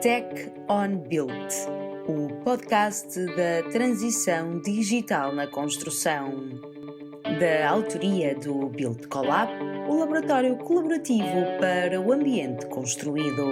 Tech on Build, o podcast da transição digital na construção. Da autoria do Build Collab, o laboratório colaborativo para o ambiente construído.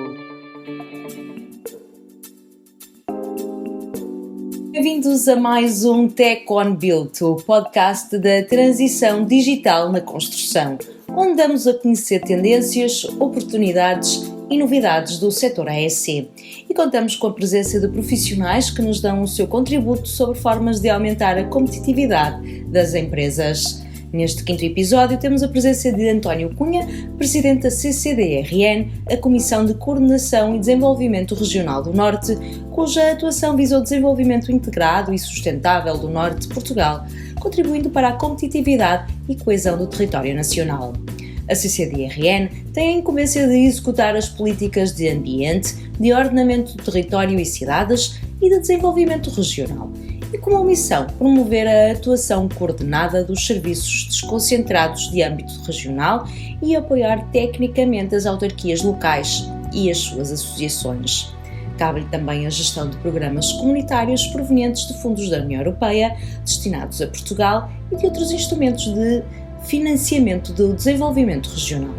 Bem-vindos a mais um Tech on Build, o podcast da transição digital na construção, onde damos a conhecer tendências, oportunidades e novidades do setor AEC. E contamos com a presença de profissionais que nos dão o seu contributo sobre formas de aumentar a competitividade das empresas. Neste quinto episódio temos a presença de António Cunha, presidente da CCDRN, a Comissão de Coordenação e Desenvolvimento Regional do Norte, cuja atuação visa o desenvolvimento integrado e sustentável do Norte de Portugal, contribuindo para a competitividade e coesão do território nacional. A CCDRN tem a incumbência de executar as políticas de ambiente, de ordenamento do território e cidades e de desenvolvimento regional, e como missão promover a atuação coordenada dos serviços desconcentrados de âmbito regional e apoiar tecnicamente as autarquias locais e as suas associações. Cabe-lhe também a gestão de programas comunitários provenientes de fundos da União Europeia, destinados a Portugal e de outros instrumentos de financiamento do desenvolvimento regional.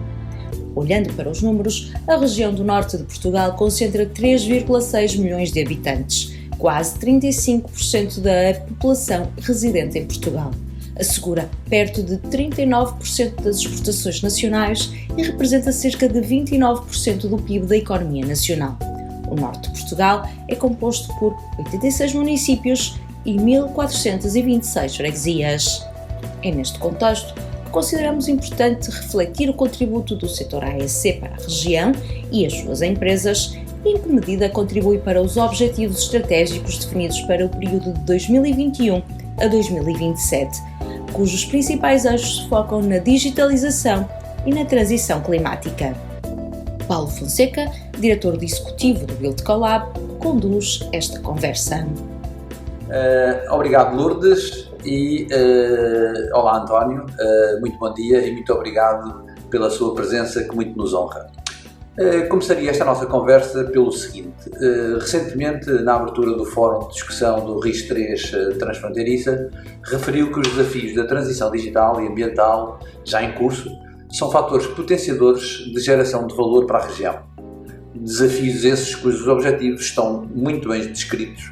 Olhando para os números, a região do norte de Portugal concentra 3,6 milhões de habitantes, quase 35% da população residente em Portugal. Assegura perto de 39% das exportações nacionais e representa cerca de 29% do PIB da economia nacional. O norte de Portugal é composto por 86 municípios e 1.426 freguesias. É neste contexto que consideramos importante refletir o contributo do setor AEC para a região e as suas empresas e em que medida contribui para os objetivos estratégicos definidos para o período de 2021 a 2027, cujos principais eixos se focam na digitalização e na transição climática. Paulo Fonseca, diretor executivo do Build Collab, conduz esta conversa. Obrigado, Lourdes, e olá, António, muito bom dia e muito obrigado pela sua presença, que muito nos honra. Começaria esta nossa conversa pelo seguinte. Recentemente, na abertura do Fórum de Discussão do RIS3 Transfronteiriça, referiu que os desafios da transição digital e ambiental, já em curso, são fatores potenciadores de geração de valor para a região. Desafios esses cujos objetivos estão muito bem descritos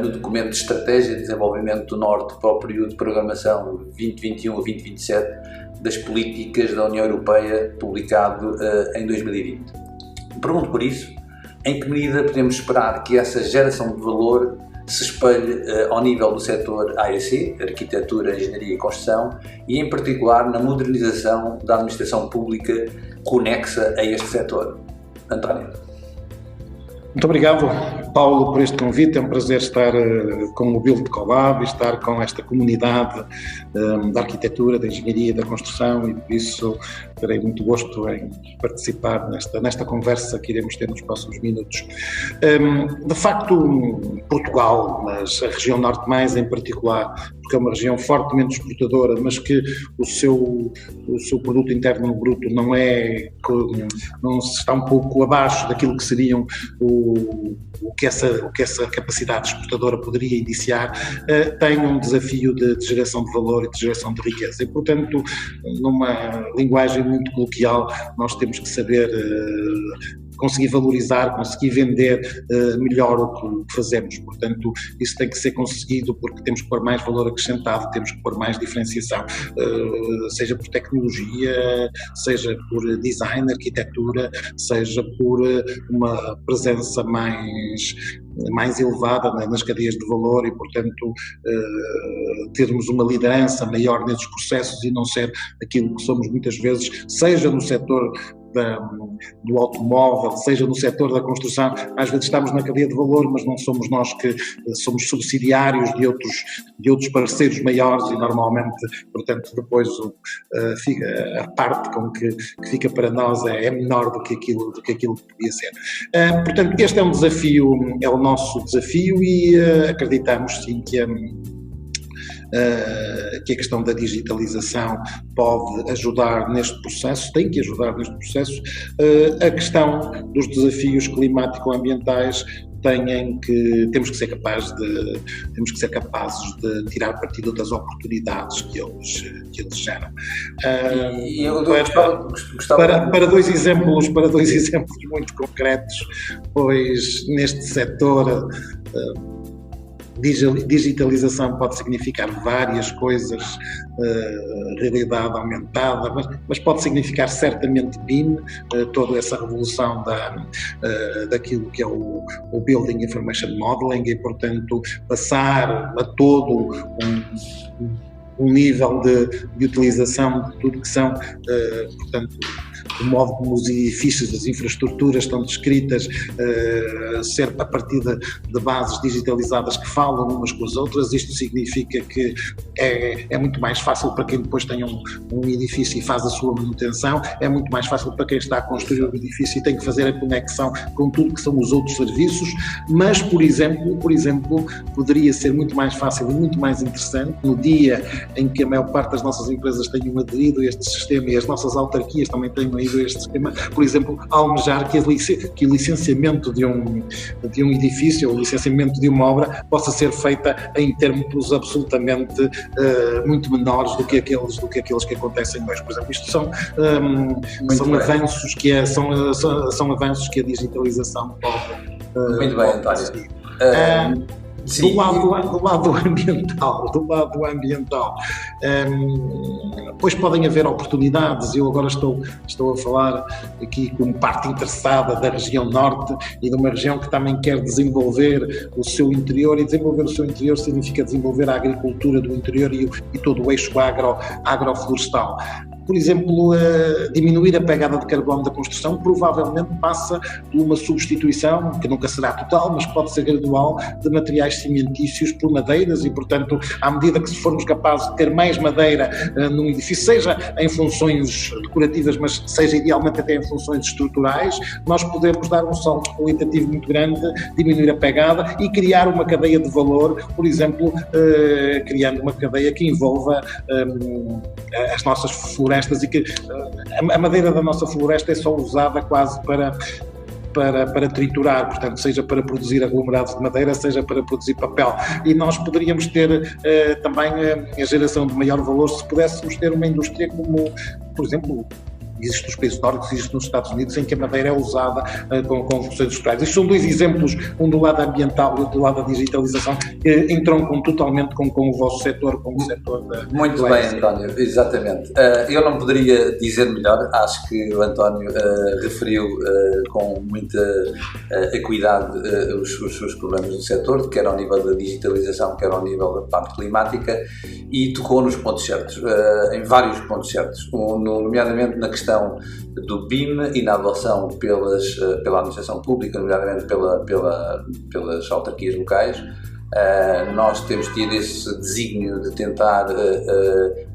no documento de Estratégia de Desenvolvimento do Norte para o período de programação 2021 a 2027 das políticas da União Europeia, publicado em 2020. Pergunto por isso, em que medida podemos esperar que essa geração de valor se espelhe ao nível do setor AEC, Arquitetura, Engenharia e Construção, e em particular na modernização da administração pública conexa a este setor? António. Muito obrigado, Paulo, por este convite. É um prazer estar com o Build Collab e estar com esta comunidade da arquitetura, da engenharia e da construção, e por isso terei muito gosto em participar nesta conversa que iremos ter nos próximos minutos. De facto, Portugal, mas a região norte mais em particular, porque é uma região fortemente exportadora, mas que o seu produto interno bruto não está um pouco abaixo daquilo que seriam o que essa capacidade exportadora poderia iniciar, tem um desafio de geração de valor e de geração de riqueza. E, portanto, numa linguagem muito coloquial, nós temos que saber conseguir valorizar, conseguir vender melhor o que fazemos. Portanto, isso tem que ser conseguido porque temos que pôr mais valor acrescentado, temos que pôr mais diferenciação, seja por tecnologia, seja por design, arquitetura, seja por uma presença mais elevada nas cadeias de valor e, portanto, termos uma liderança maior nesses processos e não ser aquilo que somos muitas vezes, seja no setor do automóvel, seja no setor da construção. Às vezes estamos na cadeia de valor, mas não somos nós que somos subsidiários de outros parceiros maiores e normalmente, portanto, depois a parte que fica para nós é menor do que aquilo que podia ser. Portanto, este é um desafio, é o nosso desafio e acreditamos sim que que a questão da digitalização pode ajudar neste processo, tem que ajudar neste processo. A questão dos desafios climático-ambientais temos que ser capazes de tirar partido das oportunidades que eles geram. Para dois exemplos muito concretos, pois neste setor digitalização pode significar várias coisas, realidade aumentada, mas pode significar certamente BIM, toda essa revolução daquilo que é o Building Information Modeling e, portanto, passar a todo um nível de utilização de tudo que são, portanto, o modo como os edifícios, as infraestruturas estão descritas, ser a partir de bases digitalizadas que falam umas com as outras. Isto significa que é muito mais fácil para quem depois tem um edifício e faz a sua manutenção, é muito mais fácil para quem está a construir o edifício e tem que fazer a conexão com tudo que são os outros serviços, mas, por exemplo, poderia ser muito mais fácil e muito mais interessante no dia em que a maior parte das nossas empresas tenham aderido a este sistema e as nossas autarquias também tenham aderido a este sistema, por exemplo, almejar que o licenciamento de um edifício ou o licenciamento de uma obra possa ser feita em termos absolutamente muito menores do que aqueles que acontecem hoje. Por exemplo, isto são avanços são avanços que a digitalização pode. Muito bem, António. Do lado ambiental, pois podem haver oportunidades. Eu agora estou a falar aqui como parte interessada da região norte e de uma região que também quer desenvolver o seu interior, e desenvolver o seu interior significa desenvolver a agricultura do interior e todo o eixo agroflorestal. Por exemplo, diminuir a pegada de carbono da construção provavelmente passa por uma substituição, que nunca será total, mas pode ser gradual, de materiais cimentícios por madeiras e, portanto, à medida que formos capazes de ter mais madeira num edifício, seja em funções decorativas, mas seja idealmente até em funções estruturais, nós podemos dar um salto qualitativo muito grande, diminuir a pegada e criar uma cadeia de valor, por exemplo, criando uma cadeia que envolva as nossas florestas, e que a madeira da nossa floresta é só usada quase para triturar, portanto, seja para produzir aglomerados de madeira, seja para produzir papel. E nós poderíamos ter também a geração de maior valor se pudéssemos ter uma indústria como, por exemplo, existe nos países nórdicos, existe nos Estados Unidos, em que a madeira é usada com funções industriais. Estes são dois exemplos, um do lado ambiental e outro do lado da digitalização, que entroncam totalmente com o vosso setor, com o setor da... Muito bem, António, exatamente. Eu não poderia dizer melhor, acho que o António referiu com muita equidade os problemas do setor, quer ao nível da digitalização, quer ao nível da parte climática, e tocou nos pontos certos, em vários pontos certos, nomeadamente na questão do BIM e na adoção pela administração pública, nomeadamente pelas autarquias locais. Nós temos tido esse desígnio de tentar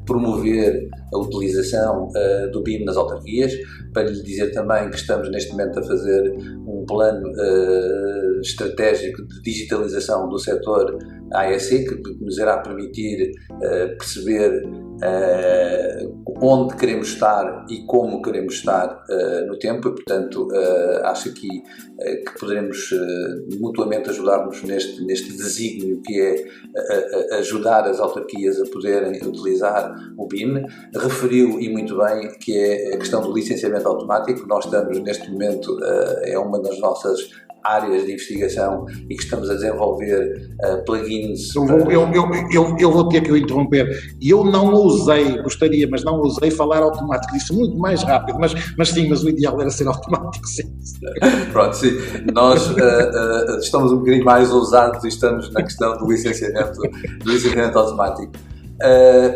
promover a utilização do BIM nas autarquias, para lhe dizer também que estamos neste momento a fazer um plano estratégico de digitalização do setor AEC, que nos irá permitir perceber onde queremos estar e como queremos estar no tempo, e, portanto, acho aqui que poderemos mutuamente ajudar-nos neste desígnio, que é ajudar as autarquias a poderem utilizar o BIM. Referiu, e muito bem, que é a questão do licenciamento automático. Nós estamos, neste momento, é uma das nossas áreas de investigação e que estamos a desenvolver plugins. Eu vou ter que o interromper. Eu não ousei, gostaria, mas não ousei falar automático. Disse muito mais rápido, mas o ideal era ser automático, sim. Pronto, sim. Nós estamos um bocadinho mais ousados e estamos na questão do licenciamento automático.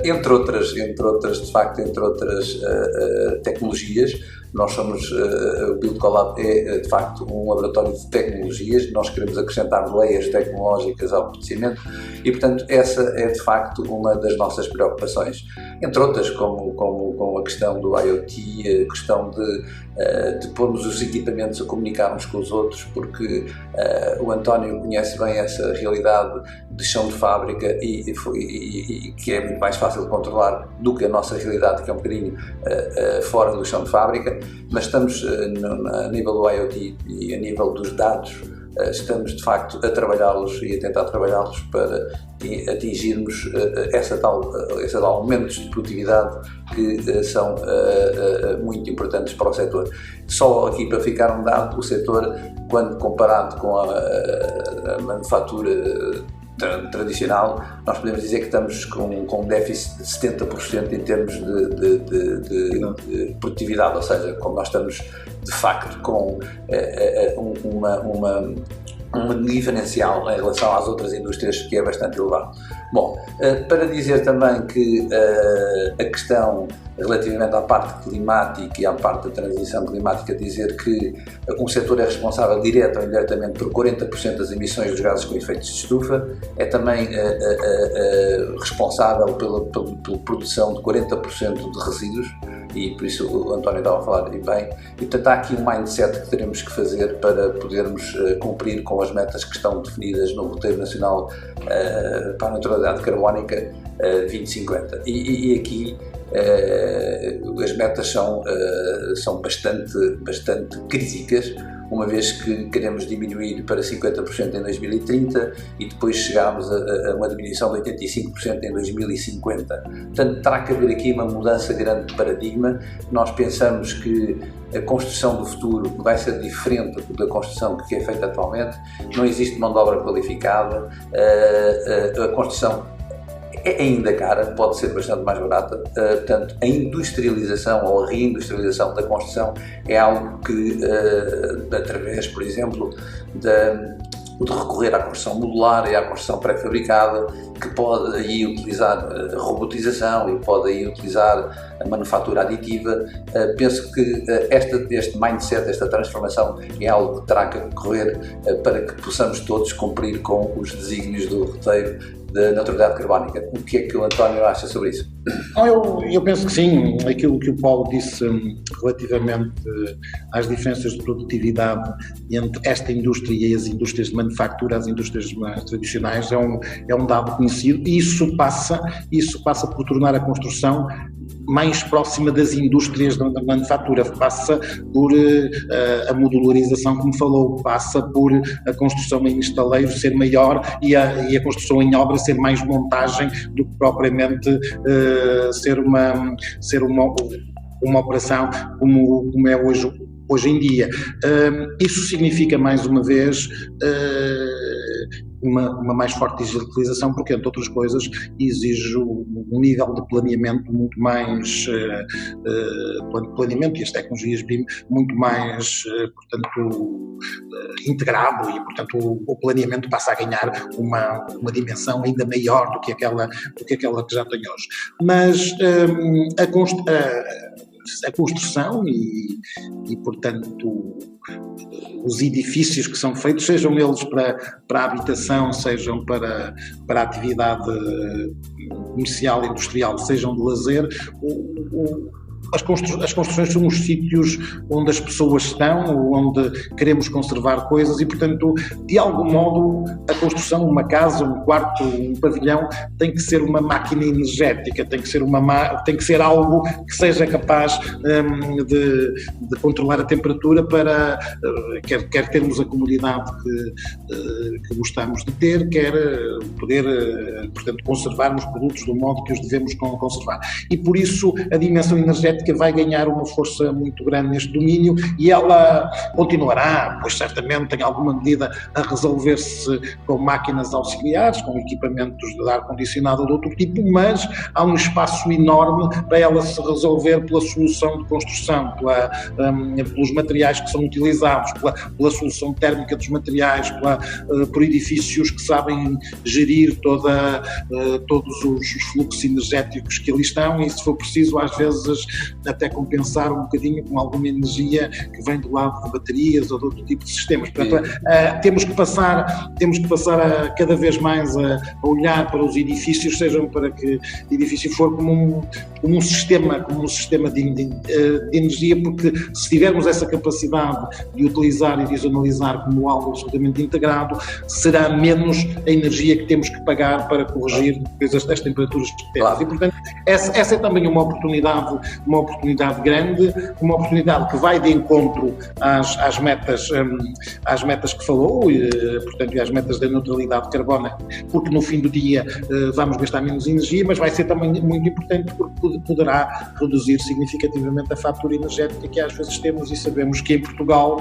Entre outras tecnologias, Nós somos, o Build Collab é de facto um laboratório de tecnologias, nós queremos acrescentar layers tecnológicas ao conhecimento e, portanto, essa é de facto uma das nossas preocupações, entre outras como a questão do IoT, a questão de pormos os equipamentos a comunicar uns com os outros, porque o António conhece bem essa realidade de chão de fábrica e que é muito mais fácil de controlar do que a nossa realidade, que é um bocadinho fora do chão de fábrica, mas estamos a nível do IoT e a nível dos dados, estamos de facto a trabalhá-los e a tentar trabalhá-los para atingirmos esse tal aumentos de produtividade que são muito importantes para o setor. Só aqui para ficar um dado, o setor, quando comparado com a manufatura tradicional, nós podemos dizer que estamos com um déficit de 70% em termos de produtividade, ou seja, como nós estamos de facto com um diferencial em relação às outras indústrias que é bastante elevado. Bom, para dizer também que a questão relativamente à parte climática e à parte da transição climática, dizer que um setor é responsável direta ou indiretamente por 40% das emissões dos gases com efeitos de estufa, é também responsável pela produção de 40% de resíduos, e por isso o António estava a falar bem, e portanto há aqui um mindset que teremos que fazer para podermos cumprir com as metas que estão definidas no Roteiro Nacional para a Neutralidade Carbónica 2050. E aqui as metas são bastante críticas, uma vez que queremos diminuir para 50% em 2030 e depois chegarmos a uma diminuição de 85% em 2050. Portanto, terá que haver aqui uma mudança grande de paradigma. Nós pensamos que a construção do futuro vai ser diferente da construção que é feita atualmente. Não existe mão de obra qualificada, a construção é ainda cara, pode ser bastante mais barata, portanto a industrialização ou a reindustrialização da construção é algo que, através, por exemplo, de recorrer à construção modular e à construção pré-fabricada, que pode aí utilizar a robotização e pode aí utilizar a manufatura aditiva, penso que este mindset, esta transformação é algo que terá que ocorrer para que possamos todos cumprir com os desígnios do roteiro da neutralidade carbónica. O que é que o António acha sobre isso? Eu penso que sim, aquilo que o Paulo disse relativamente às diferenças de produtividade entre esta indústria e as indústrias de manufatura, as indústrias mais tradicionais, é um dado conhecido, e isso passa por tornar a construção mais próxima das indústrias da manufatura, passa por a modularização, como falou, passa por a construção em estaleiros ser maior e a construção em obra ser mais montagem do que propriamente ser uma operação como é hoje em dia. Isso significa, mais uma vez, uma mais forte digitalização, porque, entre outras coisas, exige um nível de planeamento muito mais, planeamento e as tecnologias BIM muito mais, portanto, integrado, e, portanto, o planeamento passa a ganhar uma dimensão ainda maior do que aquela que já tem hoje. Mas a construção e, portanto, os edifícios que são feitos, sejam eles para a habitação, sejam para a atividade comercial, industrial, sejam de lazer, as construções são os sítios onde as pessoas estão, onde queremos conservar coisas e, portanto, de algum modo, a construção, uma casa, um quarto, um pavilhão, tem que ser uma máquina energética, tem que ser algo que seja capaz de controlar a temperatura para, quer termos a comodidade que gostamos de ter, quer poder, portanto, conservar os produtos do modo que os devemos conservar. E, por isso, a dimensão energética vai ganhar uma força muito grande neste domínio, e ela continuará, pois certamente em alguma medida, a resolver-se com máquinas auxiliares, com equipamentos de ar-condicionado ou de outro tipo, mas há um espaço enorme para ela se resolver pela solução de construção, pelos materiais que são utilizados, pela solução térmica dos materiais, por edifícios que sabem gerir todos os fluxos energéticos que ali estão, e, se for preciso, às vezes até compensar um bocadinho com alguma energia que vem do lado de baterias ou de outro tipo de sistemas. Portanto, temos que passar a cada vez mais a olhar para os edifícios, sejam para que edifício for como um sistema de energia, porque se tivermos essa capacidade de utilizar e visualizar como algo absolutamente integrado, será menos a energia que temos que pagar para corrigir as temperaturas que temos. E, portanto, essa é também uma oportunidade grande, uma oportunidade que vai de encontro às metas que falou, portanto, e às metas da neutralidade de carbono, porque no fim do dia vamos gastar menos energia, mas vai ser também muito importante porque poderá reduzir significativamente a fatura energética que às vezes temos, e sabemos que em Portugal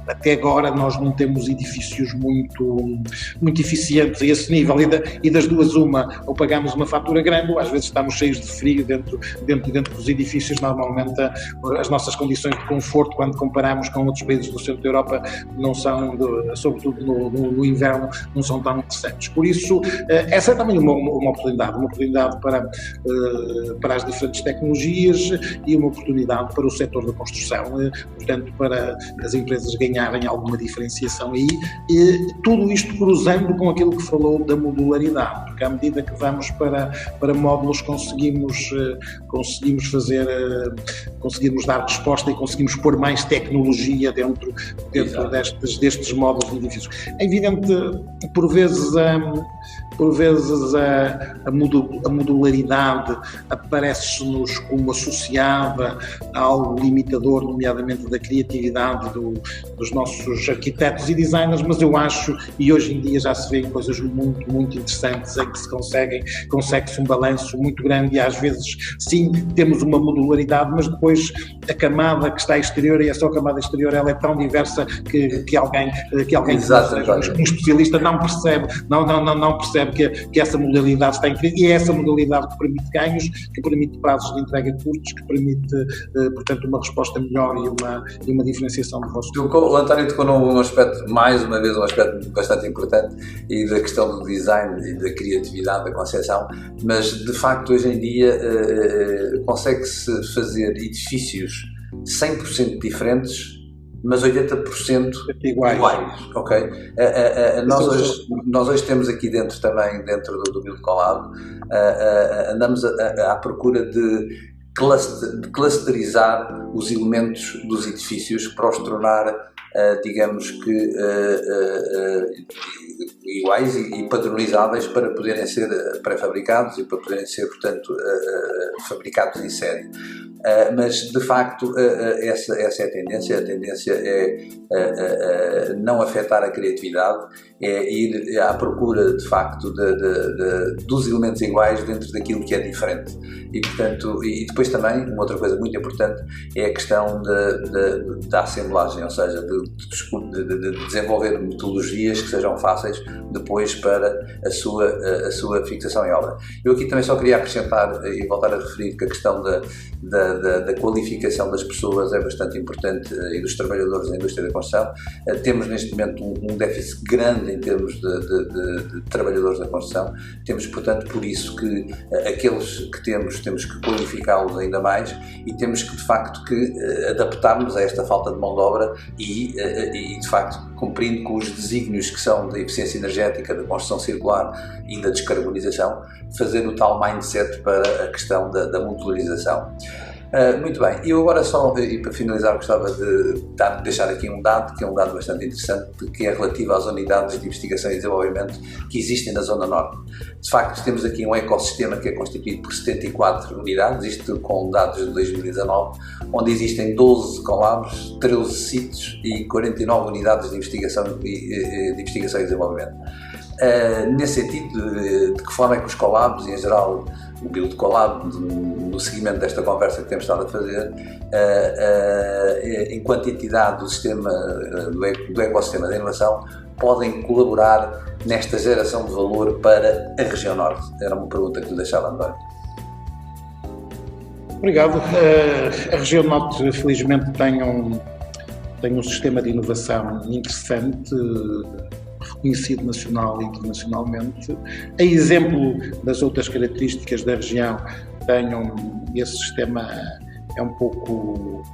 até agora nós não temos edifícios muito eficientes a esse nível, e das duas uma, ou pagamos uma fatura grande ou às vezes estamos cheios de frio dentro dos edifícios. Normalmente as nossas condições de conforto, quando comparamos com outros países do centro da Europa, não são, sobretudo no inverno, não são tão interessantes. Por isso, essa é também uma oportunidade para as diferentes tecnologias e uma oportunidade para o setor da construção, portanto, para as empresas ganharem alguma diferenciação aí, e tudo isto cruzando com aquilo que falou da modularidade, porque à medida que vamos para módulos conseguimos dar resposta e conseguimos pôr mais tecnologia dentro destes módulos de edifícios. É evidente, por vezes a modularidade aparece-nos como associada a algo limitador, nomeadamente da criatividade dos nossos arquitetos e designers, mas eu acho, e hoje em dia já se vêem coisas muito, muito interessantes em que consegue-se um balanço muito grande, e às vezes sim, temos uma modularidade, mas depois a camada que está exterior, e essa camada exterior, ela é tão diversa que alguém um especialista não percebe que essa modalidade está incrível, e é essa modalidade que permite ganhos, que permite prazos de entrega curtos, que permite, portanto, uma resposta melhor e uma diferenciação do vosso. O António tocou num aspecto, mais uma vez, um aspecto bastante importante, e da questão do design e da criatividade, da concepção, mas de facto hoje em dia consegue-se fazer edifícios 100% diferentes, mas 80% iguais, ok? Nós hoje temos aqui dentro do Build Collab, andamos à procura de clusterizar os elementos dos edifícios para os tornar, digamos que, iguais e padronizáveis, para poderem ser pré-fabricados e para poderem ser, portanto, fabricados em série. Mas, de facto, essa é a tendência. A tendência é não afetar a criatividade, é ir à procura, de facto, dos elementos iguais dentro daquilo que é diferente. E, portanto, e depois também, uma outra coisa muito importante é a questão da assemblagem, ou seja, de desenvolver metodologias que sejam fáceis depois para a sua fixação em obra. Eu aqui também só queria acrescentar e voltar a referir que a questão da qualificação das pessoas é bastante importante, e dos trabalhadores da indústria da construção. Temos neste momento um déficit grande em termos de trabalhadores da construção. Temos, portanto, por isso que aqueles que temos que qualificá-los ainda mais, e temos que, de facto, adaptarmos a esta falta de mão de obra e de facto, cumprindo com os desígnios que são da eficiência energética, da construção circular e da descarbonização, fazer o tal mindset para a questão da modularização. Muito bem, e eu agora só, e para finalizar, gostava de deixar aqui um dado, que é um dado bastante interessante, que é relativo às unidades de investigação e desenvolvimento que existem na Zona Norte. De facto, temos aqui um ecossistema que é constituído por 74 unidades, isto com dados de 2019, onde existem 12 collabs, 13 sítios e 49 unidades de investigação e desenvolvimento. Nesse sentido, de que forma é que os collabs, e em geral o Build Collab, no seguimento desta conversa que temos estado a fazer, enquanto entidade do sistema, do ecossistema da inovação, podem colaborar nesta geração de valor para a região Norte? Era uma pergunta que lhe deixava, António. Obrigado. A região Norte, felizmente, tem um sistema de inovação interessante, reconhecido nacional e internacionalmente. A exemplo das outras características da região, tem esse sistema é um pouco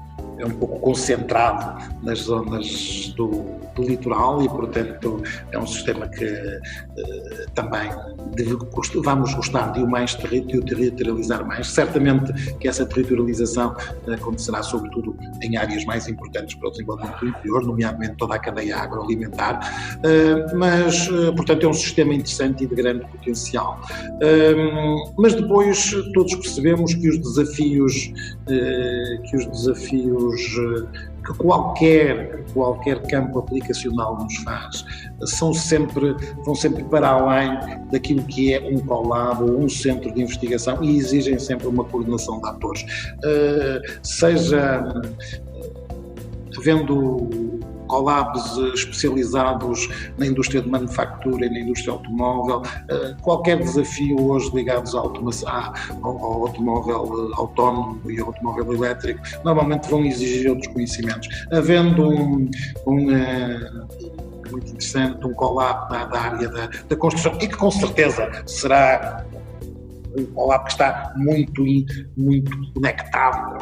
concentrado nas zonas do litoral e, portanto, é um sistema que também vamos gostar de o mais territorializar mais. Certamente que essa territorialização acontecerá sobretudo em áreas mais importantes para o desenvolvimento do interior, nomeadamente toda a cadeia agroalimentar, mas, portanto, é um sistema interessante e de grande potencial. Mas depois todos percebemos que os desafios que qualquer campo aplicacional nos faz vão sempre para além daquilo que é um collab ou um centro de investigação e exigem sempre uma coordenação de atores. Seja havendo collabs especializados na indústria de manufactura e na indústria automóvel, qualquer desafio hoje ligados à automação, ao automóvel autónomo e ao automóvel elétrico, normalmente vão exigir outros conhecimentos. Havendo muito interessante, um collab da área da construção e que com certeza será um collab que está muito conectado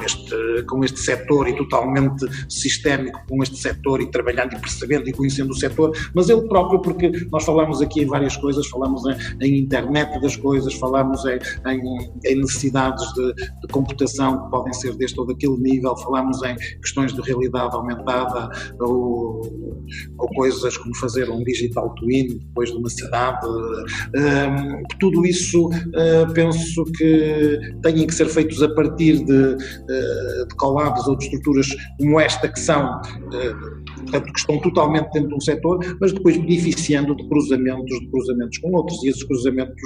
com este setor e totalmente sistémico com este setor e trabalhando e percebendo e conhecendo o setor, mas ele próprio, porque nós falamos aqui em várias coisas, falamos em internet das coisas, falamos em necessidades de computação que podem ser deste ou daquele nível, falamos em questões de realidade aumentada ou coisas como fazer um digital twin depois de uma cidade, tudo isso penso que têm que ser feitos a partir de collabs ou de estruturas como esta que são, portanto, que estão totalmente dentro de um setor, mas depois beneficiando de cruzamentos com outros, e esses cruzamentos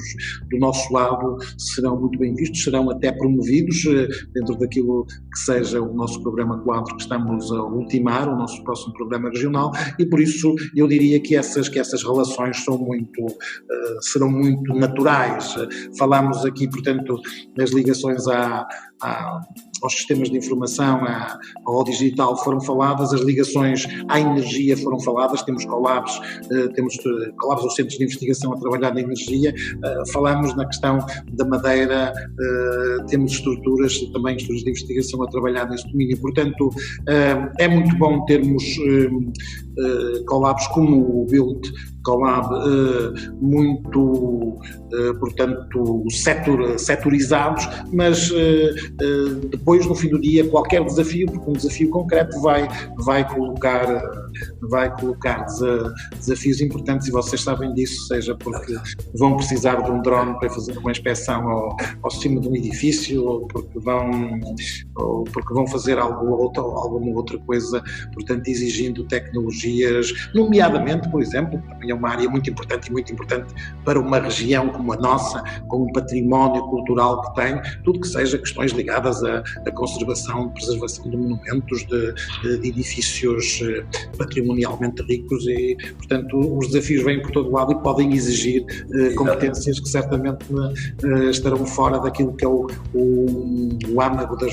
do nosso lado serão muito bem vistos, serão até promovidos dentro daquilo que seja o nosso programa quadro que estamos a ultimar, o nosso próximo programa regional, e por isso eu diria que essas relações serão muito naturais. Falámos aqui, portanto, das ligações aos sistemas de informação, ao digital foram faladas, as ligações à energia foram faladas, temos collabs aos centros de investigação a trabalhar na energia, falamos na questão da madeira, temos estruturas de investigação a trabalhar nesse domínio, portanto é muito bom termos collabs como o Build Collab, portanto, setorizados, mas depois, no fim do dia, qualquer desafio, porque um desafio concreto vai colocar desafios importantes, e vocês sabem disso, seja porque vão precisar de um drone para fazer uma inspeção ao cimo de um edifício, ou porque vão fazer alguma outra coisa, portanto, exigindo tecnologias, nomeadamente, por exemplo, também é uma área muito importante para uma região como a nossa, com um património cultural que tem, tudo que seja questões ligadas à conservação, preservação de monumentos, de edifícios patrimonialmente ricos, e, portanto, os desafios vêm por todo lado e podem exigir competências que certamente estarão fora daquilo que é o âmago da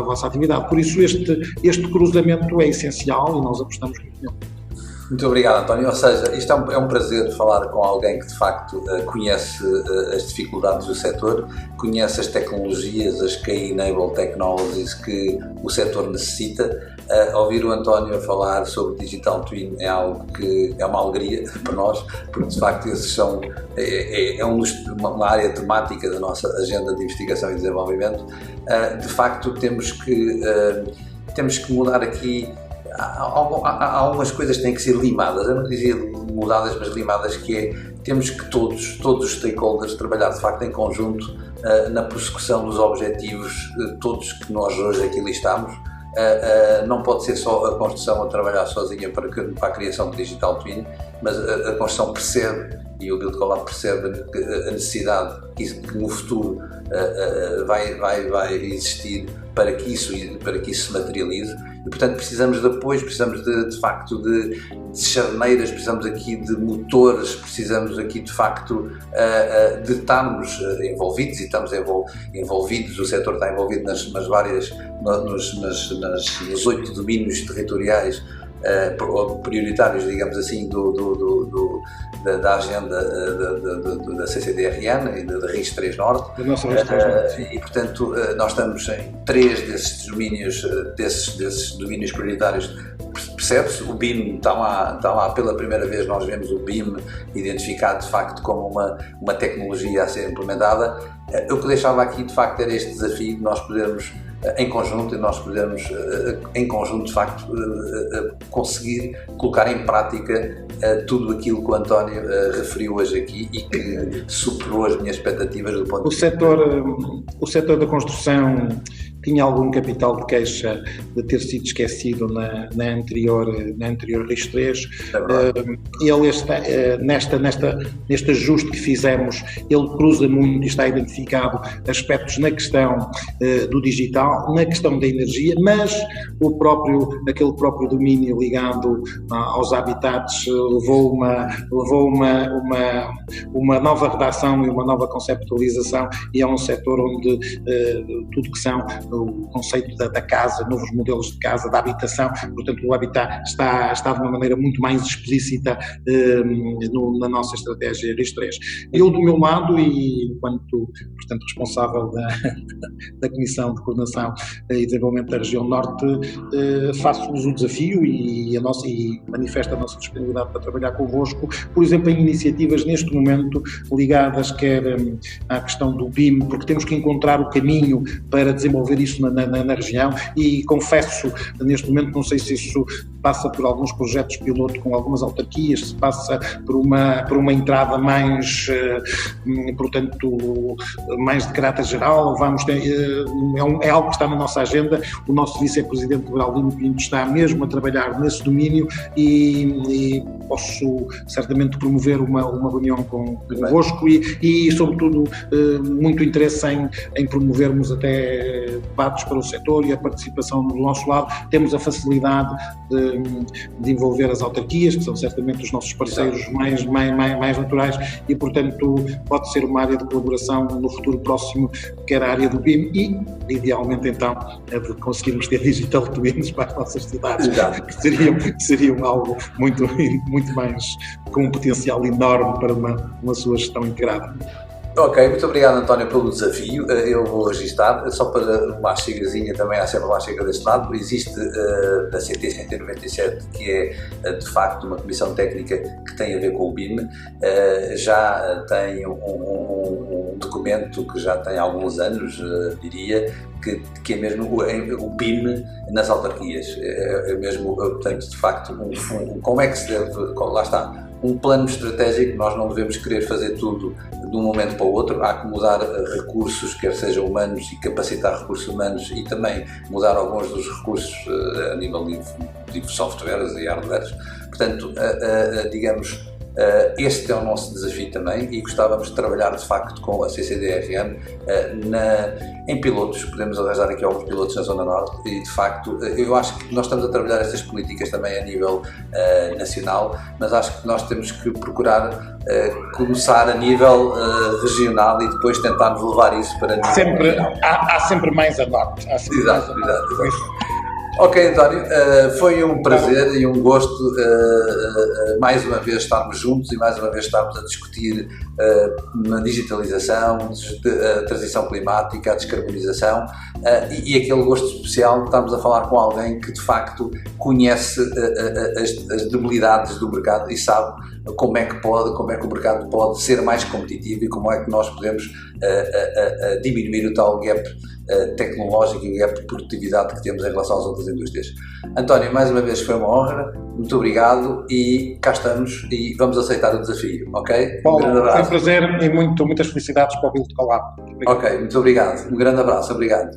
vossa atividade. Por isso, este cruzamento é essencial e nós apostamos muito nele. Muito obrigado, António. Ou seja, isto é um prazer falar com alguém que de facto conhece as dificuldades do setor, conhece as tecnologias, as Key-Enable Technologies que o setor necessita. Ouvir o António falar sobre Digital Twin é algo que é uma alegria para nós, porque de facto esses uma área temática da nossa agenda de investigação e desenvolvimento. De facto temos que mudar aqui. Há algumas coisas que têm que ser limadas, eu não dizia mudadas, mas limadas, que é, temos que todos os stakeholders trabalhar de facto em conjunto na prossecução dos objetivos, todos que nós hoje aqui listamos. Não pode ser só a construção a trabalhar sozinha para a criação de Digital Twin, mas a construção percebe, e o Build Collab percebe a necessidade que no futuro vai existir para que isso se materialize. E, portanto, precisamos de facto de charneiras, precisamos aqui de motores, precisamos aqui de facto de estarmos envolvidos, e estamos envolvidos, o setor está envolvido nos 8 domínios territoriais prioritários, digamos assim, da agenda da CCDRN e da RIS3 Norte. E, portanto, nós estamos em 3 desses domínios prioritários. Percebe-se, o BIM está lá pela primeira vez, nós vemos o BIM identificado de facto como uma tecnologia a ser implementada. O que deixava aqui de facto era este desafio de nós podermos em conjunto de facto conseguir colocar em prática tudo aquilo que o António referiu hoje aqui e que superou as minhas expectativas do ponto de vista. O setor da construção tinha algum capital de queixa de ter sido esquecido na anterior RIS3. Ele neste ajuste que fizemos, ele cruza muito e está identificado aspectos na questão do digital, na questão da energia, mas aquele próprio domínio ligado aos habitats levou uma nova redação e uma nova conceptualização, e é um setor onde tudo que são o conceito da casa, novos modelos de casa, da habitação, portanto o Habitat está de uma maneira muito mais explícita na nossa estratégia RIS3. Eu, do meu lado, e enquanto, portanto, responsável da Comissão de Coordenação e Desenvolvimento da Região Norte, faço-vos o desafio e manifesto a nossa disponibilidade para trabalhar convosco, por exemplo, em iniciativas neste momento ligadas quer à questão do BIM, porque temos que encontrar o caminho para desenvolver isso na região, e confesso, neste momento, não sei se isso passa por alguns projetos piloto com algumas autarquias, se passa por uma entrada mais, portanto, mais de caráter geral. É algo que está na nossa agenda. O nosso vice-presidente Geraldino Pinto está mesmo a trabalhar nesse domínio e posso certamente promover uma reunião convosco e sobretudo, muito interesse em promovermos até debates para o setor e a participação do nosso lado. Temos a facilidade de envolver as autarquias, que são certamente os nossos parceiros mais naturais, e, portanto, pode ser uma área de colaboração no futuro próximo, que era a área do BIM, e, idealmente, então, de conseguirmos ter digital twins para as nossas cidades, que seriam algo muito mais, com um potencial enorme para uma sua gestão integrada. Ok, muito obrigado, António, pelo desafio. Eu vou registar, só para uma chegazinha também, há sempre uma chega deste lado. Existe a CT 197, que é de facto uma comissão técnica que tem a ver com o BIM. Já tem um documento que já tem alguns anos, diria, que é mesmo o BIM nas autarquias. É mesmo, portanto, de facto, como é que se deve, lá está, um plano estratégico. Nós não devemos querer fazer tudo de um momento para o outro. Há que mudar recursos, quer sejam humanos, e capacitar recursos humanos, e também mudar alguns dos recursos a nível de softwares e hardwares. Portanto, digamos, este é o nosso desafio também, e gostávamos de trabalhar de facto com a CCDRN em pilotos. Podemos arranjar aqui alguns pilotos na Zona Norte, e de facto eu acho que nós estamos a trabalhar estas políticas também a nível nacional, mas acho que nós temos que procurar começar a nível regional e depois tentarmos levar isso para nível nacional. Há sempre mais a norte. Exato. Ok, António, foi um prazer e um gosto mais uma vez estarmos juntos e mais uma vez estarmos a discutir a digitalização, a transição climática, a descarbonização, e aquele gosto especial de estarmos a falar com alguém que de facto conhece as debilidades do mercado e sabe como é que o mercado pode ser mais competitivo e como é que nós podemos diminuir o tal gap tecnológico e gap de produtividade que temos em relação às outras indústrias. António, mais uma vez foi uma honra, muito obrigado, e cá estamos e vamos aceitar o desafio, ok? Paulo, foi um prazer e muitas felicidades para o Build Collab. Ok, muito obrigado, um grande abraço, obrigado.